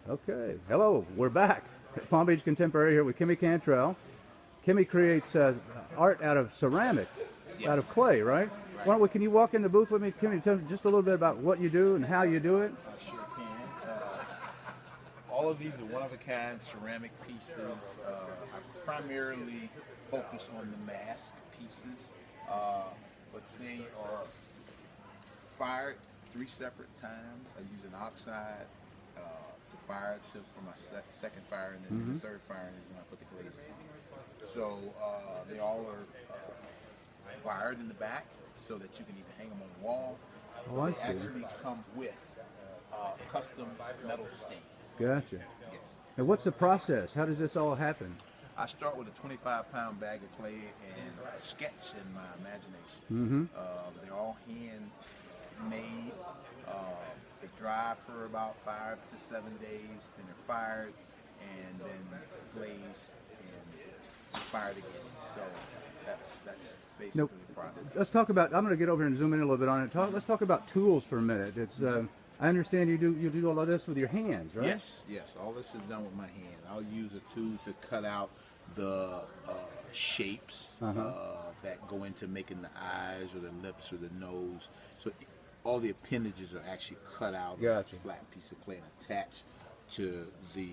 Okay. Hello, we're back at Palm Beach Contemporary here with Kimmy Cantrell. Kimmy creates art out of ceramic, Yes. out of clay, right? Right. Why don't we, can you walk in the booth with me, Kimmy, tell me just a little bit about what you do and how you do it? I sure can. All of these are one-of-a-kind ceramic pieces. I primarily focus on the mask pieces, but they are fired 3 separate times. I use an oxide to fire it for my second fire, and then the third firing is when I put the glaze in. So they all are wired in the back so that you can either hang them on the wall. Oh, I They see. actually come with custom metal stain. Gotcha. Yes. And what's the process? How does this all happen? I start with a 25-pound bag of clay and a sketch in my imagination. They're all hand-made. They dry for about 5 to 7 days, then they're fired, and then glazed and fired again. So that's basically Now, the process. let's talk about, I'm going to get over here and zoom in a little bit on it. Let's talk about tools for a minute. It's, I understand you do all of this with your hands, right? Yes, yes. All this is done with my hand. I'll use a tool to cut out the shapes that go into making the eyes or the lips or the nose. So all the appendages are actually cut out Gotcha. of a flat piece of clay and attached to the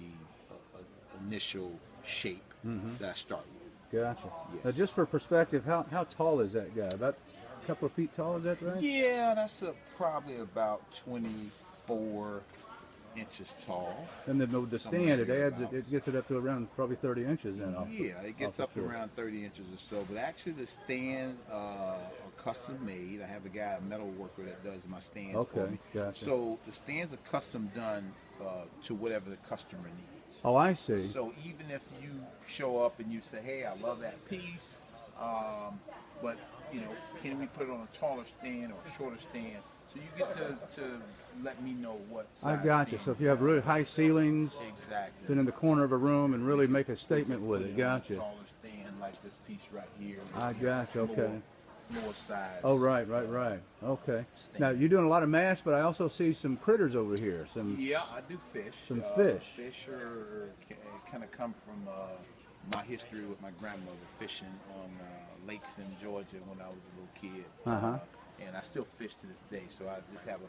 initial shape that I start with. Gotcha. Yes. Now, just for perspective, how tall is that guy? About a couple of feet tall, is that right? Yeah, that's probably about 24 inches tall. And then the stand, it adds, it gets it up to around probably 30 inches then. Yeah, it gets up to around 30 inches or so. But actually, the stands are custom made. I have a guy, a metal worker, that does my stands for me. Gotcha. So the stands are custom done to whatever the customer needs. Oh, I see. So even if you show up and you say, "Hey, I love that piece," but you know, can we put it on a taller stand or a shorter stand? So you get to let me know what size I got you. stand So if you have really high ceilings, exactly. then in the corner of a room and really make a statement with it. Gotcha. Taller stand like this piece right here. I got you. Okay. Floor size. Oh, right. Okay. Now, you're doing a lot of masks, but I also see some critters over here. Yeah, I do fish. Some fish. Fish kind of come from my history with my grandmother fishing on lakes in Georgia when I was a little kid. And I still fish to this day, so I just have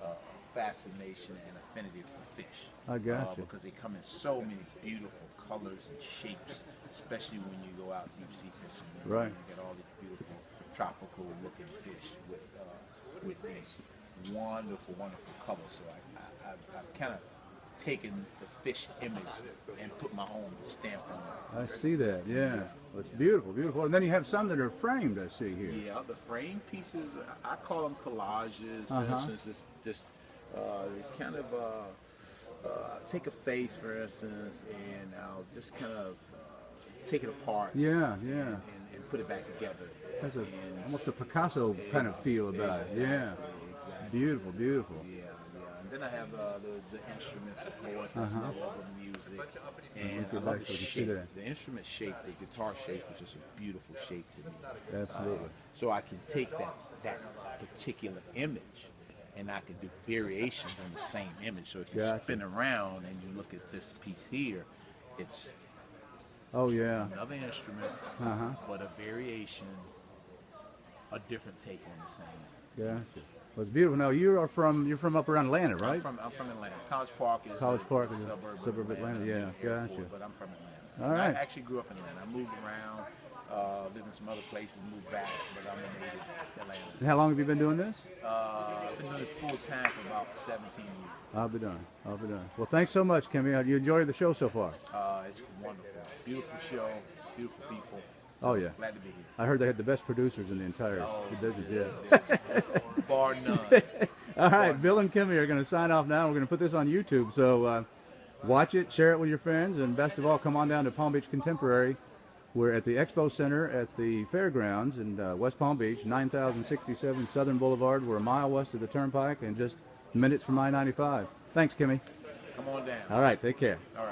a fascination and affinity for fish. I got you. Because they come in so many beautiful colors and shapes, especially when you go out deep sea fishing. You know, Right. You get all these beautiful tropical looking fish with these wonderful colors. So I've kind of taken the fish image and put my own stamp on it. I see that. Yeah. Well, it's beautiful, beautiful. And then you have some that are framed, I see here. Yeah, the frame pieces, I call them collages. For instance, just kind of take a face, for instance, and I'll just kind of take it apart. Yeah. And put it back together. Has almost a Picasso kind of feel about it. Yeah. Exactly. Beautiful. Yeah. And then I have the instruments, of course. That's my love of music. And I love the shape. The instrument shape, the guitar shape, is just a beautiful shape to me. Absolutely. So I can take that particular image and I can do variations on the same image. So if you spin around and you look at this piece here, it's another instrument, but a variation, a different take on the same. Gotcha. Well, it's beautiful. Now you're from up around Atlanta, right? I'm from Atlanta. College Park is a suburb of Atlanta. Yeah, Airport, gotcha. but I'm from Atlanta. All right. I actually grew up in Atlanta. I moved around, lived in some other places, moved back, but I'm a native Atlanta. And how long have you been doing this? I've been doing this full time for about 17 years. I'll be done. Well, thanks so much, Kimmy. You enjoyed the show so far? It's wonderful. Beautiful show, beautiful people. Oh, yeah. Glad to be here. I heard they had the best producers in the entire business. Yeah. Bar none. All right, Bill and Kimmy are going to sign off now. We're going to put this on YouTube, so watch it, share it with your friends, and best of all, come on down to Palm Beach Contemporary. We're at the Expo Center at the Fairgrounds in West Palm Beach, 9067 Southern Boulevard. We're a mile west of the Turnpike and just minutes from I-95. Thanks, Kimmy. Come on down. All right, take care. All right.